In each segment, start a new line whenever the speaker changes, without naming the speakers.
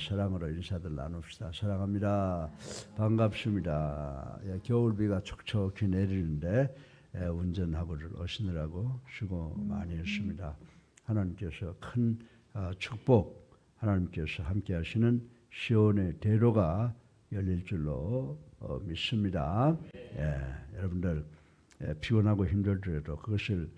사랑으로 인사들 나눕시다. 사랑합니다. 반갑습니다. 겨울비가 촉촉히 내리는데 운전하고를 오시느라고 수고 많이 했습니다. 하나님께서 큰 축복, 하나님께서 함께 하시는 시온의 대로가 열릴 줄로 믿습니다. 여러분들 피곤하고 힘들더라도 그것을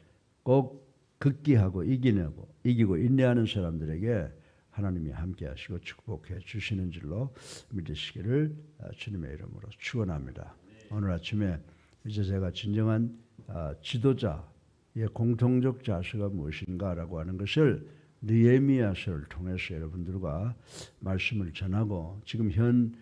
꼭 극기하고 이기고 인내하는 사람들에게 하나님이 함께 하시고 축복해 주시는 줄로 믿으시기를 주님의 이름으로 축원합니다. 오늘 아침에 이제 제가 진정한 지도자의 공통적 자세가 무엇인가라고 하는 것을 느헤미야서를 통해서 여러분들과 말씀을 전하고 지금 현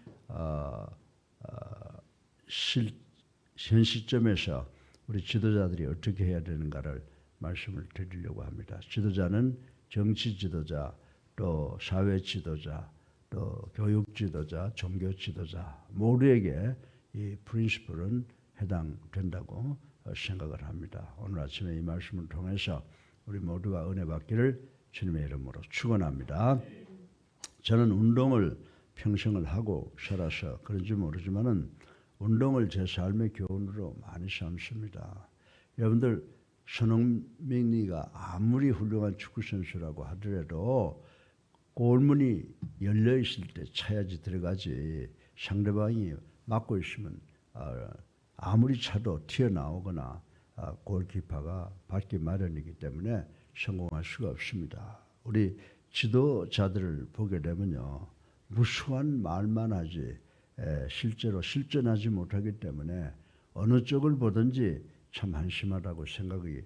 시점에서 우리 지도자들이 어떻게 해야 되는가를 말씀을 드리려고 합니다. 지도자는 정치 지도자, 또 사회 지도자, 또 교육 지도자, 종교 지도자 모두에게 이 프린시플은 해당된다고 생각을 합니다. 오늘 아침에 이 말씀을 통해서 우리 모두가 은혜 받기를 주님의 이름으로 축원합니다. 저는 운동을 평생을 하고 살아서 그런지 모르지만은 운동을 제 삶의 교훈으로 많이 삼습니다. 여러분들 손흥민이가 아무리 훌륭한 축구 선수라고 하더라도 골문이 열려 있을 때 차야지 들어가지 상대방이 막고 있으면 아무리 차도 튀어나오거나 골키퍼가 받기 마련이기 때문에 성공할 수가 없습니다. 우리 지도자들을 보게 되면요, 무수한 말만 하지 실제로 실천하지 못하기 때문에 어느 쪽을 보든지 참 한심하다고 생각이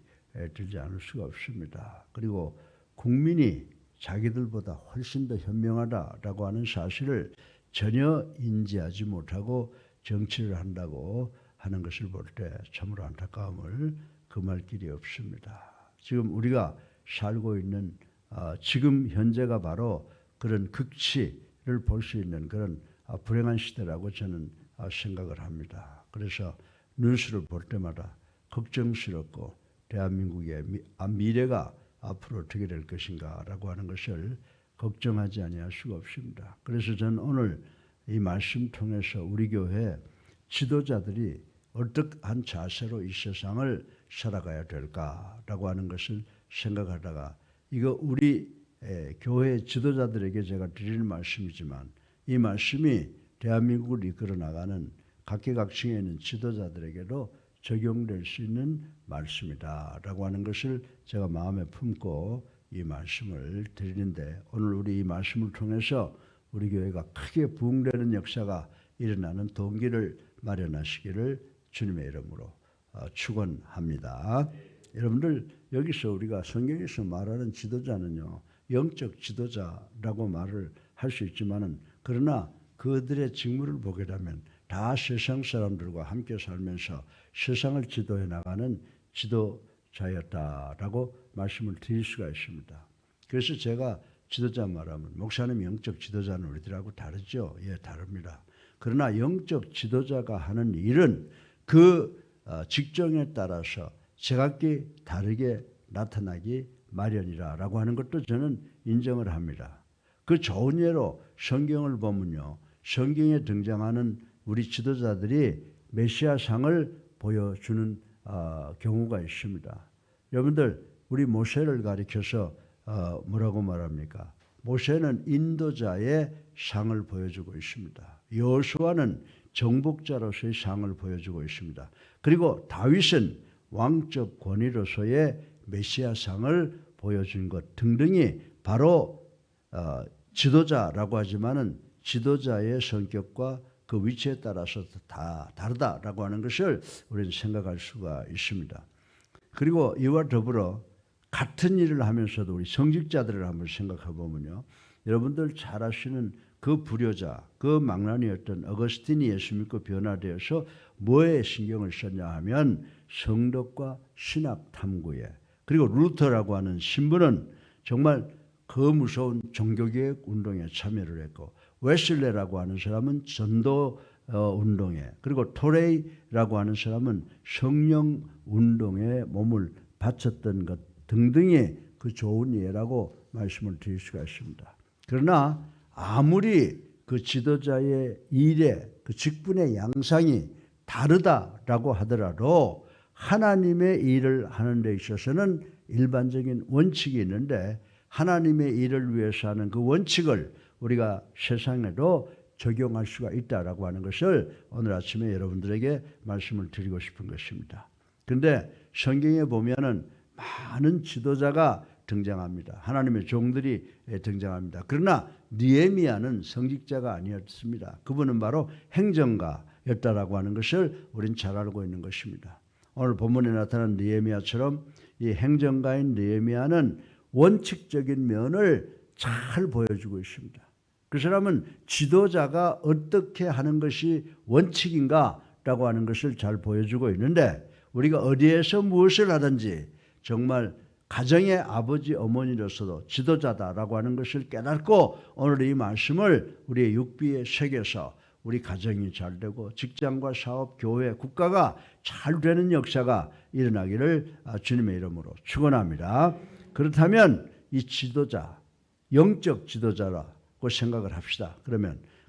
들지 않을 수가 없습니다. 그리고 국민이 자기들보다 훨씬 더 현명하다라고 하는 사실을 전혀 인지하지 못하고 정치를 한다고 하는 것을 볼 때 참으로 안타까움을 금할 길이 없습니다. 지금 우리가 살고 있는 지금 현재가 바로 그런 극치를 볼 수 있는 그런 불행한 시대라고 저는 생각을 합니다. 그래서 뉴스를 볼 때마다 걱정스럽고 대한민국의 미래가 앞으로 어떻게 될 것인가라고 하는 것을 걱정하지 아니할 수가 없습니다. 그래서 저는 오늘 이 말씀 통해서 우리 교회 지도자들이 어떠한 자세로 이 세상을 살아가야 될까라고 하는 것을 생각하다가 이거 우리 교회 지도자들에게 제가 드리는 말씀이지만 이 말씀이 대한민국을 이끌어 나가는 각계각층에 있는 지도자들에게도 적용될 수 있는 말씀이다라고 하는 것을 제가 마음에 품고 이 말씀을 드리는데 오늘 우리 이 말씀을 통해서 우리 교회가 크게 부흥되는 역사가 일어나는 동기를 마련하시기를 주님의 이름으로 축원합니다. 여러분들 여기서 우리가 성경에서 말하는 지도자는요, 영적 지도자라고 말을 할 수 있지만은 그러나 그들의 직무를 보게 되면 다 세상 사람들과 함께 살면서 세상을 지도해 나가는 지도자였다라고 말씀을 드릴 수가 있습니다. 그래서 제가 지도자 말하면 목사님 영적 지도자는 우리들하고 다르죠? 예, 다릅니다. 그러나 영적 지도자가 하는 일은 그 직종에 따라서 제각기 다르게 나타나기 마련이라고 하는 것도 저는 인정을 합니다. 그 좋은 예로 성경을 보면요, 성경에 등장하는 우리 지도자들이 메시아상을 보여주는 경우가 있습니다. 여러분들 우리 모세를 가리켜서 뭐라고 말합니까? 모세는 인도자의 상을 보여주고 있습니다. 여호수아는 정복자로서의 상을 보여주고 있습니다. 그리고 다윗은 왕적 권위로서의 메시아상을 보여준 것 등등이 바로 지도자라고 하지만은 지도자의 성격과 그 위치에 따라서 다 다르다라고 하는 것을 우리는 생각할 수가 있습니다. 그리고 이와 더불어 같은 일을 하면서도 우리 성직자들을 한번 생각해 보면요, 여러분들 잘 아시는 그 불효자, 그 망나니였던 어거스틴이 예수 믿고 변화되어서 뭐에 신경을 썼냐 하면 성덕과 신학 탐구에, 그리고 루터라고 하는 신부는 정말 그 무서운 종교개혁 운동에 참여를 했고, 웨슬레라고 하는 사람은 전도 운동에, 그리고 토레이라고 하는 사람은 성령 운동에 몸을 바쳤던 것 등등의 그 좋은 예라고 말씀을 드릴 수가 있습니다. 그러나 아무리 그 지도자의 일의 그 직분의 양상이 다르다라고 하더라도 하나님의 일을 하는 데 있어서는 일반적인 원칙이 있는데 하나님의 일을 위해서 하는 그 원칙을 우리가 세상에도 적용할 수가 있다라고 하는 것을 오늘 아침에 여러분들에게 말씀을 드리고 싶은 것입니다. 그런데 성경에 보면은 많은 지도자가 등장합니다. 하나님의 종들이 등장합니다. 그러나 느헤미야는 성직자가 아니었습니다. 그분은 바로 행정가였다라고 하는 것을 우린 잘 알고 있는 것입니다. 오늘 본문에 나타난 느헤미야처럼 이 행정가인 느헤미야는 원칙적인 면을 잘 보여주고 있습니다. 그 사람은 지도자가 어떻게 하는 것이 원칙인가라고 하는 것을 잘 보여주고 있는데 우리가 어디에서 무엇을 하든지 정말 가정의 아버지 어머니로서도 지도자다라고 하는 것을 깨닫고 오늘 이 말씀을 우리의 육비에 새겨서 우리 가정이 잘 되고 직장과 사업, 교회, 국가가 잘 되는 역사가 일어나기를 주님의 이름으로 축원합니다. 그렇다면 이 지도자, 영적 지도자라고 생각을 합시다.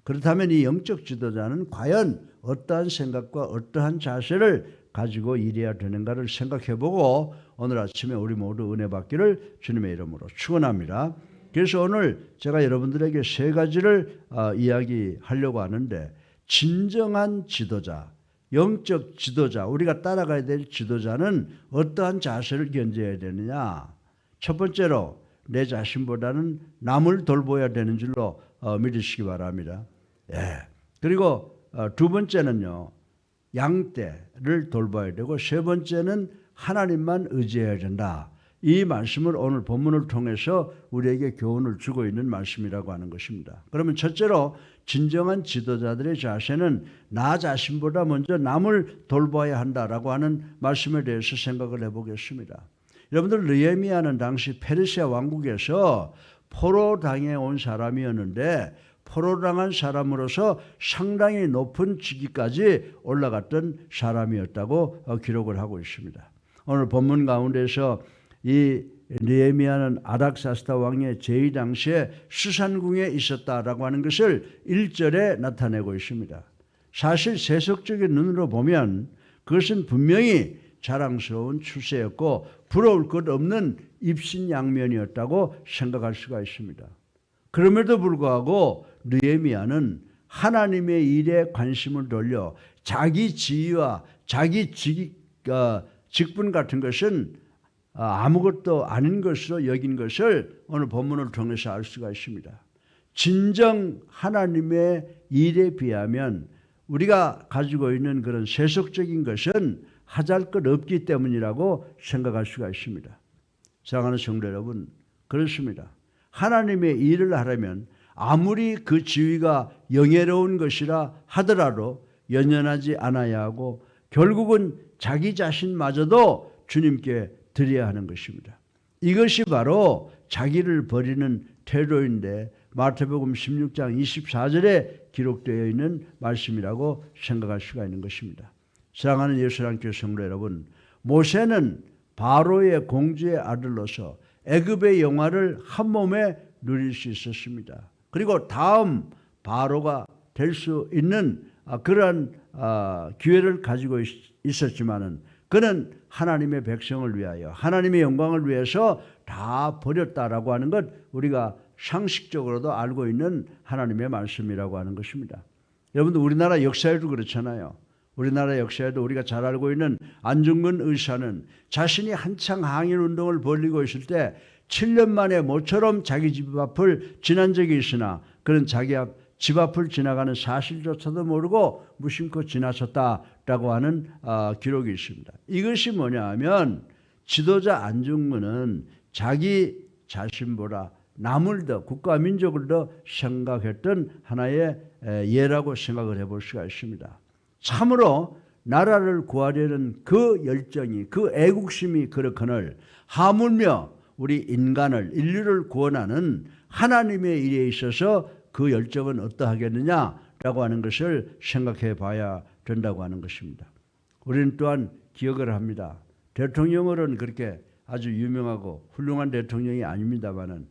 그렇다면 이 영적 지도자는 과연 어떠한 생각과 어떠한 자세를 가지고 일해야 되는가를 생각해보고 오늘 아침에 우리 모두 은혜 받기를 주님의 이름으로 축원합니다. 그래서 오늘 제가 여러분들에게 세 가지를 이야기하려고 하는데 진정한 지도자, 영적 지도자, 우리가 따라가야 될 지도자는 어떠한 자세를 견져야 되느냐. 첫 번째로 내 자신보다는 남을 돌봐야 되는 줄로 믿으시기 바랍니다. 예. 그리고 두 번째는요. 양떼를 돌봐야 되고 세 번째는 하나님만 의지해야 된다. 이 말씀을 오늘 본문을 통해서 우리에게 교훈을 주고 있는 말씀이라고 하는 것입니다. 그러면 첫째로 진정한 지도자들의 자세는 나 자신보다 먼저 남을 돌봐야 한다라고 하는 말씀에 대해서 생각을 해보겠습니다. 여러분들 느헤미야는 당시 페르시아 왕국에서 포로당해 온 사람이었는데 포로당한 사람으로서 상당히 높은 직위까지 올라갔던 사람이었다고 기록을 하고 있습니다. 오늘 본문 가운데서 이 느헤미야는 아닥사스다 왕의 제위 당시에 수산궁에 있었다라고 하는 것을 1절에 나타내고 있습니다. 사실 세속적인 눈으로 보면 그것은 분명히 자랑스러운 추세였고 부러울 것 없는 입신양면이었다고 생각할 수가 있습니다. 그럼에도 불구하고 느헤미야는 하나님의 일에 관심을 돌려 자기 지위와 자기 직분 같은 것은 아무것도 아닌 것으로 여긴 것을 오늘 본문을 통해서 알 수가 있습니다. 진정 하나님의 일에 비하면 우리가 가지고 있는 그런 세속적인 것은 하잘 것 없기 때문이라고 생각할 수가 있습니다. 사랑하는 성도 여러분, 그렇습니다. 하나님의 일을 하려면 아무리 그 지위가 영예로운 것이라 하더라도 연연하지 않아야 하고 결국은 자기 자신마저도 주님께 드려야 하는 것입니다. 이것이 바로 자기를 버리는 태도인데 마태복음 16장 24절에 기록되어 있는 말씀이라고 생각할 수가 있는 것입니다. 사랑하는 예수님 교회 성도 여러분, 모세는 바로의 공주의 아들로서 애굽의 영화를 한 몸에 누릴 수 있었습니다. 그리고 다음 바로가 될 수 있는 그러한 기회를 가지고 있었지만은 그는 하나님의 백성을 위하여 하나님의 영광을 위해서 다 버렸다라고 하는 것 우리가 상식적으로도 알고 있는 하나님의 말씀이라고 하는 것입니다. 여러분들 우리나라 역사에도 그렇잖아요. 우리나라 역사에도 우리가 잘 알고 있는 안중근 의사는 자신이 한창 항일운동을 벌이고 있을 때 7년 만에 모처럼 자기 집 앞을 지난 적이 있으나 그는 자기 집 앞을 지나가는 사실조차도 모르고 무심코 지나쳤다라고 하는 기록이 있습니다. 이것이 뭐냐 하면 지도자 안중근은 자기 자신보다 남을 더 국가 민족을 더 생각했던 하나의 예라고 생각을 해볼 수가 있습니다. 참으로 나라를 구하려는 그 열정이 그 애국심이 그렇거늘 하물며 우리 인류를 구원하는 하나님의 일에 있어서 그 열정은 어떠하겠느냐라고 하는 것을 생각해 봐야 된다고 하는 것입니다. 우리는 또한 기억을 합니다. 대통령으로는 그렇게 아주 유명하고 훌륭한 대통령이 아닙니다만은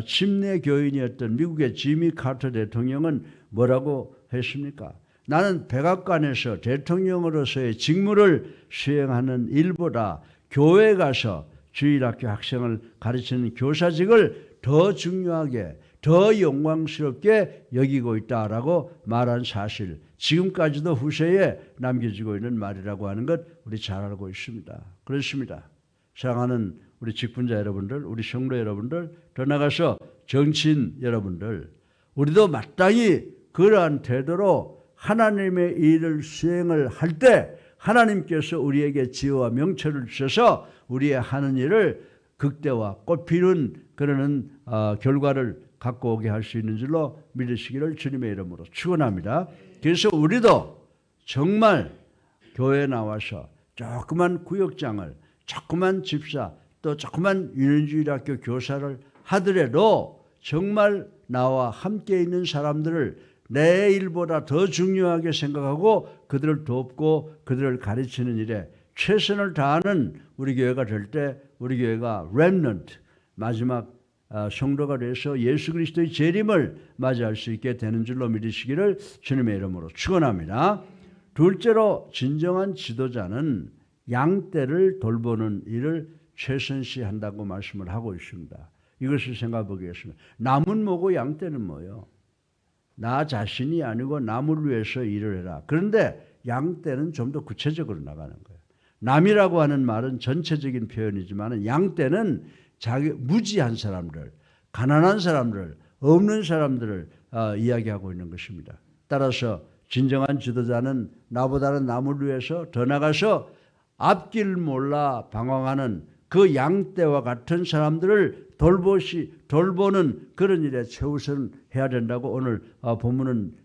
침례 교인이었던 미국의 지미 카터 대통령은 뭐라고 했습니까? 나는 백악관에서 대통령으로서의 직무를 수행하는 일보다 교회에 가서 주일학교 학생을 가르치는 교사직을 더 중요하게, 더 영광스럽게 여기고 있다라고 말한 사실, 지금까지도 후세에 남겨지고 있는 말이라고 하는 것 우리 잘 알고 있습니다. 그렇습니다. 사랑하는 우리 직분자 여러분들, 우리 성도 여러분들, 더 나아가서 정치인 여러분들, 우리도 마땅히 그러한 태도로 하나님의 일을 수행을 할 때 하나님께서 우리에게 지혜와 명철을 주셔서 우리의 하는 일을 극대화, 꽃피는 그러는 결과를 갖고 오게 할 수 있는 줄로 믿으시기를 주님의 이름으로 축원합니다. 그래서 우리도 정말 교회에 나와서 조그만 구역장을, 조그만 집사, 또 조그만 유년주일학교 교사를 하더라도 정말 나와 함께 있는 사람들을 내 일보다 더 중요하게 생각하고 그들을 돕고 그들을 가르치는 일에 최선을 다하는 우리 교회가 될 때 우리 교회가 remnant, 마지막 성도가 돼서 예수 그리스도의 재림을 맞이할 수 있게 되는 줄로 믿으시기를 주님의 이름으로 축원합니다. 둘째로 진정한 지도자는 양떼를 돌보는 일을 최선시한다고 말씀을 하고 있습니다. 이것을 생각해 보겠습니다. 남은 뭐고 양떼는 뭐요? 나 자신이 아니고 남을 위해서 일을 해라. 그런데 양떼는 좀 더 구체적으로 나가는 거예요. 남이라고 하는 말은 전체적인 표현이지만 양떼는 자기 무지한 사람들, 가난한 사람들, 없는 사람들을 이야기하고 있는 것입니다. 따라서 진정한 지도자는 나보다는 남을 위해서 더 나가서 앞길 몰라 방황하는 그 양떼와 같은 사람들을 돌보는 그런 일에 최우선 해야 된다고 오늘 본문은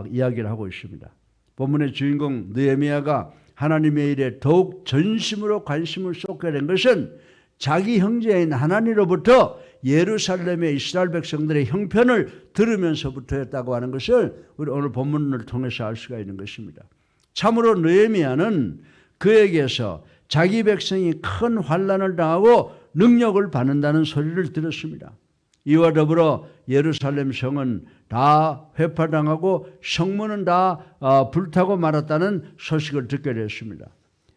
이야기를 하고 있습니다. 본문의 주인공 느헤미야가 하나님의 일에 더욱 전심으로 관심을 쏟게 된 것은 자기 형제인 하나님으로부터 예루살렘의 이스라엘 백성들의 형편을 들으면서부터였다고 하는 것을 우리 오늘 본문을 통해서 알 수가 있는 것입니다. 참으로 느헤미야는 그에게서 자기 백성이 큰 환난을 당하고 능력을 받는다는 소리를 들었습니다. 이와 더불어 예루살렘 성은 다 회파당하고 성문은 다 불타고 말았다는 소식을 듣게 됐습니다.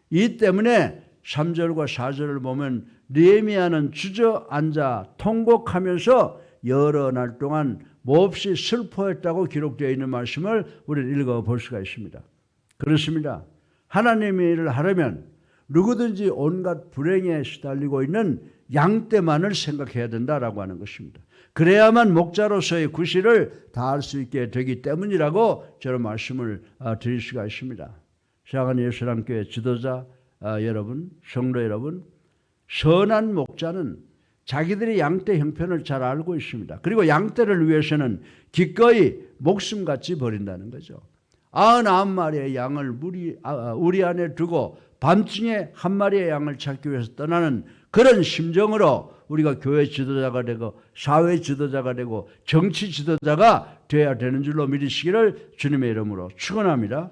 이 때문에 3절과 4절을 보면 느헤미야는 주저앉아 통곡하면서 여러 날 동안 몹시 슬퍼했다고 기록되어 있는 말씀을 우리는 읽어볼 수가 있습니다. 그렇습니다. 하나님의 일을 하려면 누구든지 온갖 불행에 시달리고 있는 양떼만을 생각해야 된다라고 하는 것입니다. 그래야만 목자로서의 구실을 다할 수 있게 되기 때문이라고 저는 말씀을 드릴 수가 있습니다. 사랑하는 예수님교회 지도자 여러분, 성도 여러분, 선한 목자는 자기들의 양떼 형편을 잘 알고 있습니다. 그리고 양떼를 위해서는 기꺼이 목숨같이 버린다는 거죠. 99마리의 양을 우리 안에 두고 밤중에 한 마리의 양을 찾기 위해서 떠나는 그런 심정으로 우리가 교회 지도자가 되고 사회 지도자가 되고 정치 지도자가 되어야 되는 줄로 믿으시기를 주님의 이름으로 축원합니다.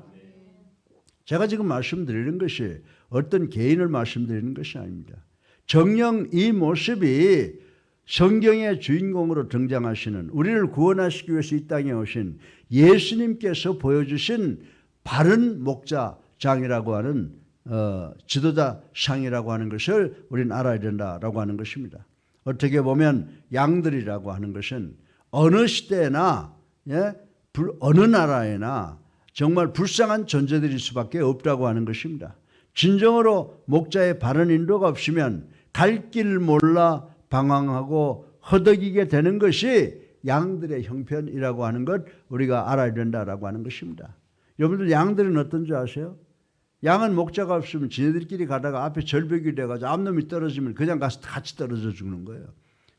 제가 지금 말씀드리는 것이 어떤 개인을 말씀드리는 것이 아닙니다. 정녕 이 모습이 성경의 주인공으로 등장하시는, 우리를 구원하시기 위해서 이 땅에 오신 예수님께서 보여주신 바른 목자장이라고 하는 지도자상이라고 하는 것을 우리는 알아야 된다라고 하는 것입니다. 어떻게 보면 양들이라고 하는 것은 어느 시대나 어느 나라에나 정말 불쌍한 존재들일 수밖에 없다고 하는 것입니다. 진정으로 목자의 바른 인도가 없으면 갈 길 몰라 방황하고 허덕이게 되는 것이 양들의 형편이라고 하는 것 우리가 알아야 된다라고 하는 것입니다. 여러분들 양들은 어떤 줄 아세요? 양은 목자가 없으면 지네들끼리 가다가 앞에 절벽이 돼가지고 앞놈이 떨어지면 그냥 가서 같이 떨어져 죽는 거예요.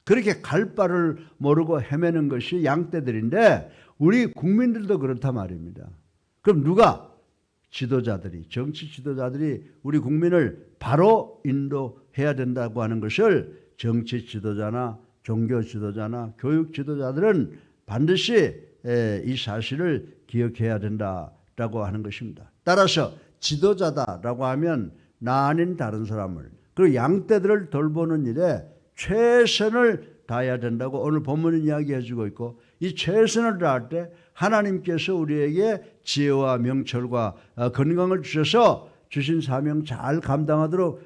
그렇게 갈 바를 모르고 헤매는 것이 양떼들인데 우리 국민들도 그렇단 말입니다. 그럼 누가? 지도자들이, 정치 지도자들이 우리 국민을 바로 인도해야 된다고 하는 것을 정치 지도자나 종교 지도자나 교육 지도자들은 반드시 이 사실을 기억해야 된다라고 하는 것입니다. 따라서 지도자다라고 하면 나 아닌 다른 사람을, 그리고 양떼들을 돌보는 일에 최선을 다해야 된다고 오늘 본문은 이야기해주고 있고, 이 최선을 다할 때 하나님께서 우리에게 지혜와 명철과 건강을 주셔서 주신 사명 잘 감당하도록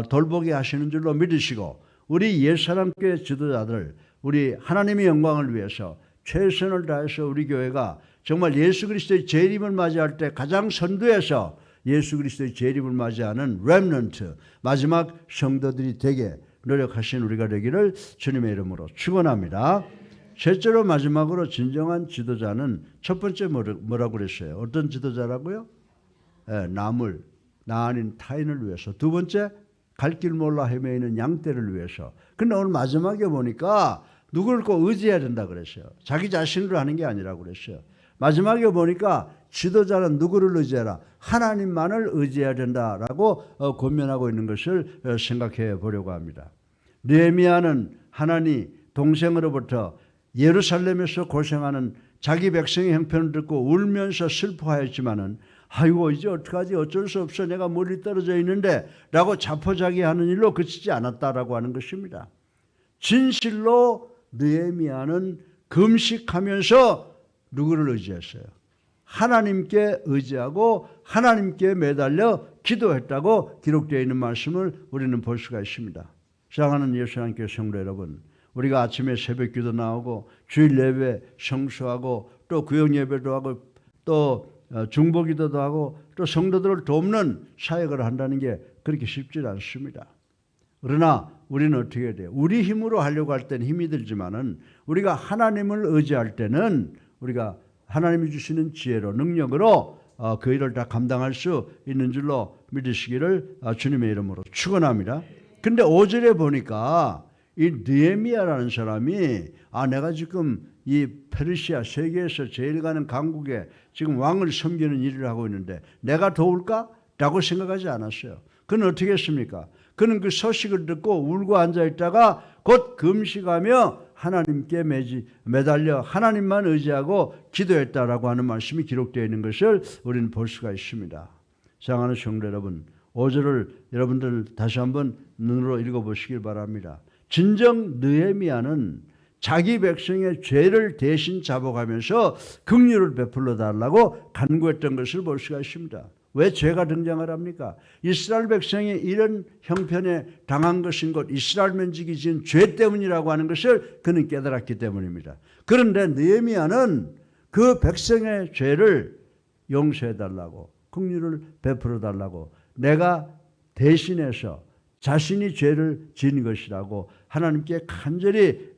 돌보게 하시는 줄로 믿으시고, 우리 옛사람교회 지도자들, 우리 하나님의 영광을 위해서 최선을 다해서 우리 교회가 정말 예수 그리스도의 재림을 맞이할 때 가장 선두에서 예수 그리스도의 재림을 맞이하는 렘넌트, 마지막 성도들이 되게 노력하신 우리가 되기를 주님의 이름으로 축원합니다. 셋째로 마지막으로 진정한 지도자는 첫 번째 뭐라고 그랬어요? 어떤 지도자라고요? 남을, 나 아닌 타인을 위해서. 두 번째, 갈 길 몰라 헤매이는 양떼를 위해서. 근데 오늘 마지막에 보니까 누구를 꼭 의지해야 된다 그랬어요. 자기 자신으로 하는 게 아니라고 그랬어요. 마지막에 보니까 지도자는 누구를 의지해라? 하나님만을 의지해야 된다라고 권면하고 있는 것을 생각해 보려고 합니다. 느헤미야는 하나님 동생으로부터 예루살렘에서 고생하는 자기 백성의 형편을 듣고 울면서 슬퍼하였지만은, 아이고 이제 어떡하지, 어쩔 수 없어, 내가 멀리 떨어져 있는데 라고 자포자기하는 일로 그치지 않았다라고 하는 것입니다. 진실로 느헤미야는 금식하면서 누구를 의지했어요? 하나님께 의지하고 하나님께 매달려 기도했다고 기록되어 있는 말씀을 우리는 볼 수가 있습니다. 사랑하는 예수님께 성도 여러분, 우리가 아침에 새벽 기도 나오고 주일 예배 성수하고 또 구역 예배도 하고 또 중보 기도도 하고 또 성도들을 돕는 사역을 한다는 게 그렇게 쉽지 않습니다. 그러나 우리는 어떻게 해야 돼요? 우리 힘으로 하려고 할 때는 힘이 들지만은 우리가 하나님을 의지할 때는 우리가 하나님이 주시는 지혜로 능력으로 그 일을 다 감당할 수 있는 줄로 믿으시기를 주님의 이름으로 축원합니다. 근데 5절에 보니까 이 느헤미야라는 사람이 내가 지금 이 페르시아 세계에서 제일 가는 강국에 지금 왕을 섬기는 일을 하고 있는데 내가 도울까? 라고 생각하지 않았어요. 그는 어떻게 했습니까? 그는 그 소식을 듣고 울고 앉아있다가 곧 금식하며 하나님께 매달려 하나님만 의지하고 기도했다라고 하는 말씀이 기록되어 있는 것을 우리는 볼 수가 있습니다. 사랑하는 성도 여러분, 5절을 여러분들 다시 한번 눈으로 읽어보시길 바랍니다. 진정 느헤미야는 자기 백성의 죄를 대신 잡아가면서 긍휼을 베풀어 달라고 간구했던 것을 볼 수가 있습니다. 왜 죄가 등장을 합니까? 이스라엘 백성이 이런 형편에 당한 것인 것, 이스라엘 민족이 지은 죄 때문이라고 하는 것을 그는 깨달았기 때문입니다. 그런데 느헤미야는 그 백성의 죄를 용서해달라고, 긍휼을 베풀어달라고, 내가 대신해서 자신이 죄를 지은 것이라고 하나님께 간절히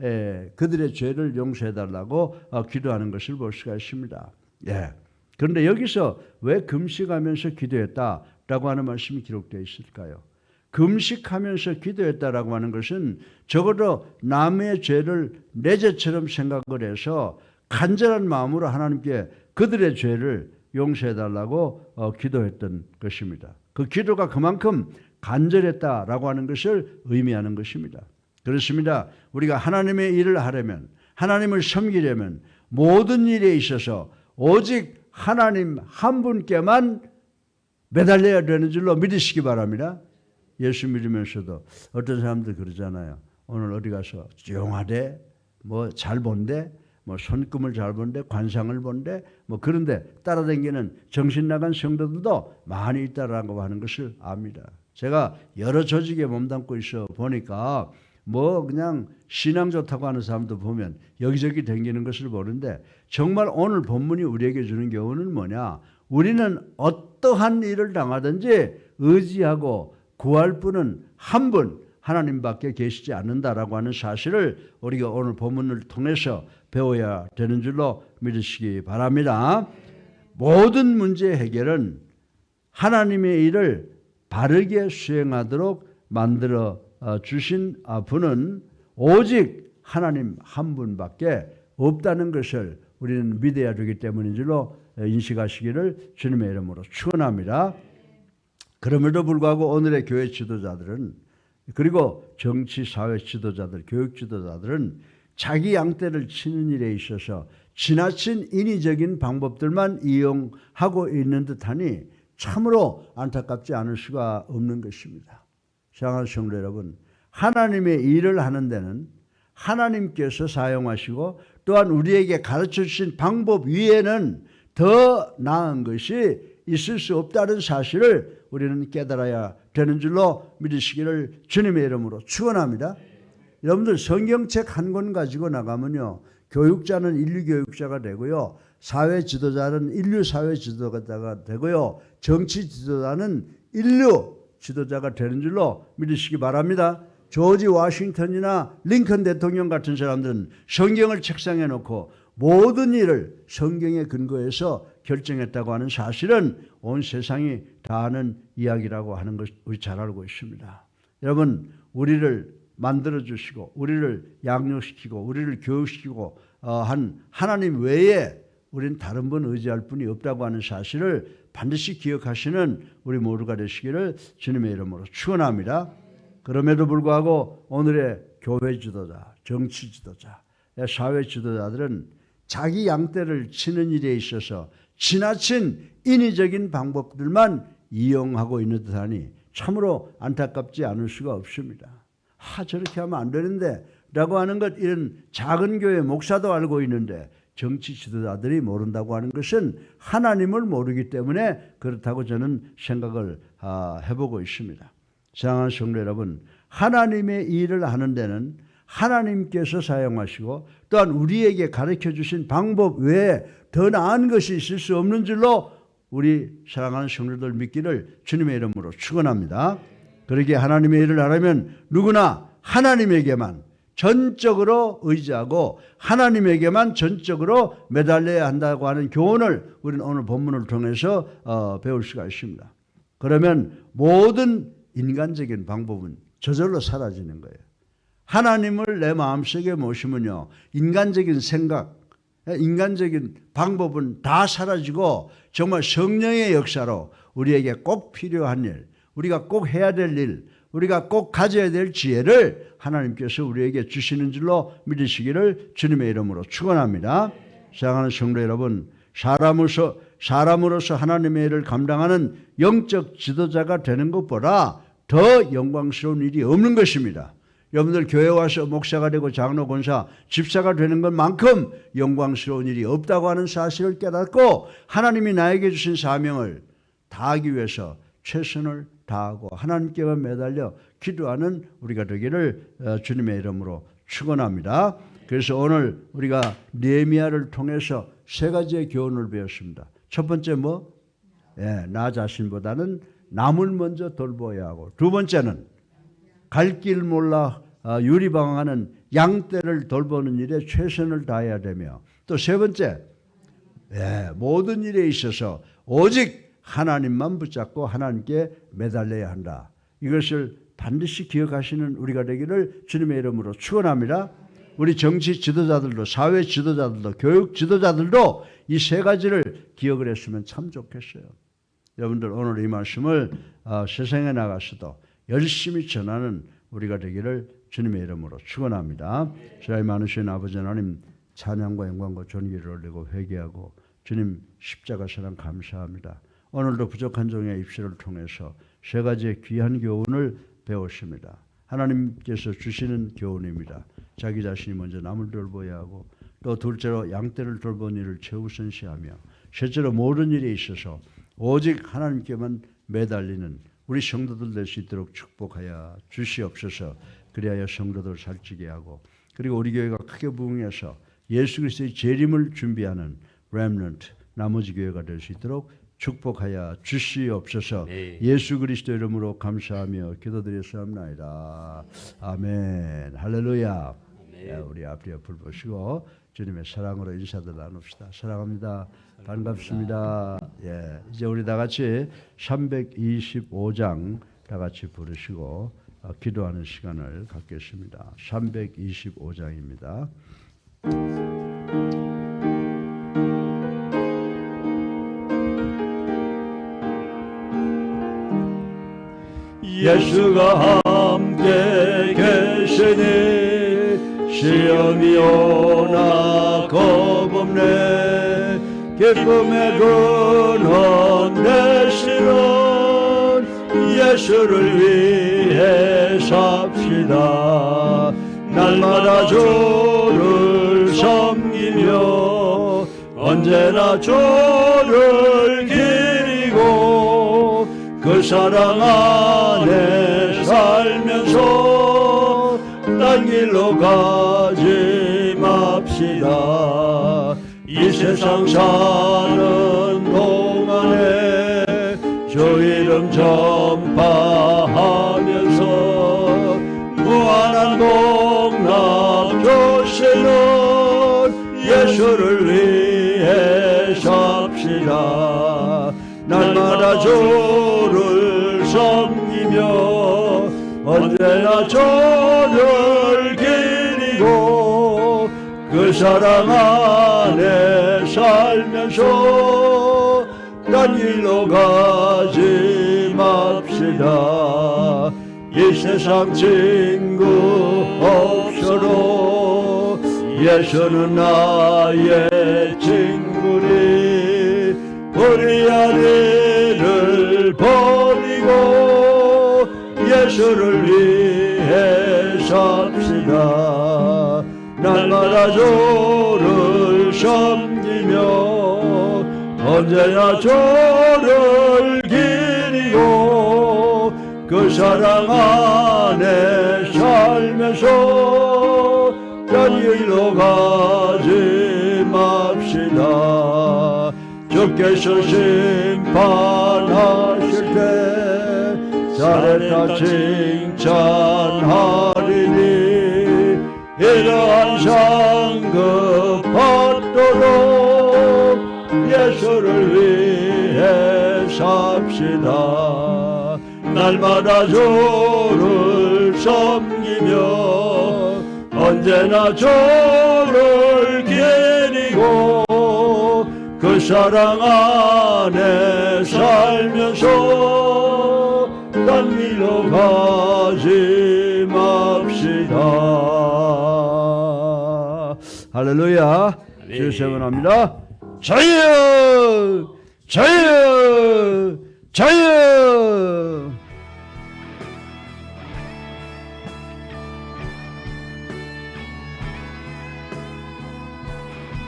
그들의 죄를 용서해달라고 기도하는 것을 볼 수가 있습니다. 예. 그런데 여기서 왜 금식하면서 기도했다라고 하는 말씀이 기록되어 있을까요? 금식하면서 기도했다라고 하는 것은 적어도 남의 죄를 내 죄처럼 생각을 해서 간절한 마음으로 하나님께 그들의 죄를 용서해달라고 기도했던 것입니다. 그 기도가 그만큼 간절했다라고 하는 것을 의미하는 것입니다. 그렇습니다. 우리가 하나님의 일을 하려면, 하나님을 섬기려면 모든 일에 있어서 오직 하나님 한 분께만 매달려야 되는 줄로 믿으시기 바랍니다. 예수 믿으면서도 어떤 사람들 그러잖아요. 오늘 어디 가서 조용하대, 뭐 잘 본대, 뭐 손금을 잘 본대, 관상을 본대, 뭐 그런데 따라다니는 정신 나간 성도들도 많이 있다라고 하는 것을 압니다. 제가 여러 조직에 몸담고 있어 보니까 뭐 그냥 신앙 좋다고 하는 사람도 보면 여기저기 다니는 것을 보는데, 정말 오늘 본문이 우리에게 주는 교훈은 뭐냐? 우리는 어떠한 일을 당하든지 의지하고 구할 분은 한 분, 하나님밖에 계시지 않는다라고 하는 사실을 우리가 오늘 본문을 통해서 배워야 되는 줄로 믿으시기 바랍니다. 모든 문제 해결은 하나님의 일을 바르게 수행하도록 만들어 주신 분은 오직 하나님 한 분밖에 없다는 것을 우리는 믿어야 되기 때문인 줄로 인식하시기를 주님의 이름으로 축원합니다. 그럼에도 불구하고 오늘의 교회 지도자들은, 그리고 정치 사회 지도자들, 교육 지도자들은 자기 양떼를 치는 일에 있어서 지나친 인위적인 방법들만 이용하고 있는 듯하니 참으로 안타깝지 않을 수가 없는 것입니다. 사랑하는 성도 여러분, 하나님의 일을 하는 데는 하나님께서 사용하시고 또한 우리에게 가르쳐 주신 방법 위에는 더 나은 것이 있을 수 없다는 사실을 우리는 깨달아야 되는 줄로 믿으시기를 주님의 이름으로 축원합니다. 여러분들 성경책 한 권 가지고 나가면요, 교육자는 인류 교육자가 되고요, 사회 지도자는 인류 사회 지도자가 되고요, 정치 지도자는 인류 지도자가 되는 줄로 믿으시기 바랍니다. 조지 워싱턴이나 링컨 대통령 같은 사람들은 성경을 책상에 놓고 모든 일을 성경에 근거해서 결정했다고 하는 사실은 온 세상이 다 아는 이야기라고 하는 것 우리 잘 알고 있습니다. 여러분, 우리를 만들어주시고 우리를 양육시키고 우리를 교육시키고 한 하나님 외에 우리는 다른 분 의지할 분이 없다고 하는 사실을 반드시 기억하시는 우리 모두가 되시기를 주님의 이름으로 축원합니다. 그럼에도 불구하고 오늘의 교회 지도자, 정치 지도자, 사회 지도자들은 자기 양떼를 치는 일에 있어서 지나친 인위적인 방법들만 이용하고 있는 듯하니 참으로 안타깝지 않을 수가 없습니다. 저렇게 하면 안 되는데 라고 하는 것, 이런 작은 교회 목사도 알고 있는데 정치 지도자들이 모른다고 하는 것은 하나님을 모르기 때문에 그렇다고 저는 생각을 해보고 있습니다. 사랑하는 성도 여러분, 하나님의 일을 하는 데는 하나님께서 사용하시고 또한 우리에게 가르쳐 주신 방법 외에 더 나은 것이 있을 수 없는 줄로 우리 사랑하는 성도들 믿기를 주님의 이름으로 축원합니다. 그러기에 하나님의 일을 하려면 누구나 하나님에게만 전적으로 의지하고 하나님에게만 전적으로 매달려야 한다고 하는 교훈을 우리는 오늘 본문을 통해서 배울 수가 있습니다. 그러면 모든 인간적인 방법은 저절로 사라지는 거예요. 하나님을 내 마음속에 모시면요, 인간적인 생각, 인간적인 방법은 다 사라지고 정말 성령의 역사로 우리에게 꼭 필요한 일, 우리가 꼭 해야 될 일, 우리가 꼭 가져야 될 지혜를 하나님께서 우리에게 주시는 줄로 믿으시기를 주님의 이름으로 축원합니다. 사랑하는 성도 여러분, 사람으로서 하나님의 일을 감당하는 영적 지도자가 되는 것보다 더 영광스러운 일이 없는 것입니다. 여러분들 교회 와서 목사가 되고 장로, 권사, 집사가 되는 것만큼 영광스러운 일이 없다고 하는 사실을 깨닫고 하나님이 나에게 주신 사명을 다하기 위해서 최선을 다하고 하나님께만 매달려 기도하는 우리가 되기를 주님의 이름으로 축원합니다. 그래서 오늘 우리가 느헤미야를 통해서 세 가지의 교훈을 배웠습니다. 첫 번째 나 자신보다는 남을 먼저 돌보아야 하고, 두 번째는 갈 길 몰라 유리방황하는 양떼를 돌보는 일에 최선을 다해야 되며, 또 세 번째, 모든 일에 있어서 오직 하나님만 붙잡고 하나님께 매달려야 한다. 이것을 반드시 기억하시는 우리가 되기를 주님의 이름으로 축원합니다. 우리 정치 지도자들도, 사회 지도자들도, 교육 지도자들도 이 세 가지를 기억을 했으면 참 좋겠어요. 여러분들 오늘 이 말씀을 세상에 나가서도 열심히 전하는 우리가 되기를 주님의 이름으로 축원합니다. 사랑이 많으신 아버지 하나님, 찬양과 영광과 존귀를 올리고 회개하고 주님 십자가 사랑 감사합니다. 오늘도 부족한 종의 입술을 통해서 세 가지의 귀한 교훈을 배웠습니다. 하나님께서 주시는 교훈입니다. 자기 자신이 먼저 남을 돌보아야 하고, 또 둘째로 양떼를 돌보는 일을 최우선시하며, 셋째로 모든 일에 있어서 오직 하나님께만 매달리는 우리 성도들 될 수 있도록 축복하여 주시옵소서. 그리하여 성도들 살찌게 하고, 그리고 우리 교회가 크게 부흥해서 예수 그리스도의 재림을 준비하는 렘넌트, 나머지 교회가 될 수 있도록 축복하여 주시옵소서. 네. 예수 그리스도 이름으로 감사하며 기도드렸사옵나이다. 아멘. 할렐루야. 네, 우리 앞뒤 옆을 보시고 주님의 사랑으로 인사들 나눕시다. 사랑합니다. 반갑습니다. 이제 우리 다 같이 325장 다 같이 부르시고 기도하는 시간을 갖겠습니다. 325장입니다.
예수가 함께 계시니 시험이 오나 겁없네. 기쁨의 근원 되시는 예수를 위해 삽시다. 나
날마다 주를 섬기며 언제나 주를 기리고 그 사랑 안에 살면서 딴 길로 가지 맙시다. 이 세상 사는 동안에 주 이름 전파하면서 무한한 복락 주시는 예수를 위해 삽시다. 날마다 주를 섬기며 언제나 주를 기리고 그 사랑 안에 살면서 딴 길로 가지 맙시다. 이 세상 친구 없어도 예수는 나의 친구니 우리 아리를 버리고 예수를 위해 삽시다. 날마다 주를 섬기며 언제나 주를 기리고 그 사랑 안에 살면서 딴 길로 가지 맙시다. 주께서 심판하실 때 잘했다 칭찬하리니 이러한 상급 받도록 예수를 위해 삽시다. 날마다 주를 섬기며 언제나 주를 기리고 그 사랑 안에 살면서 딴 길로 가지 맙시다. 할렐루야. 주여 세번합니다. 자유 자유 자유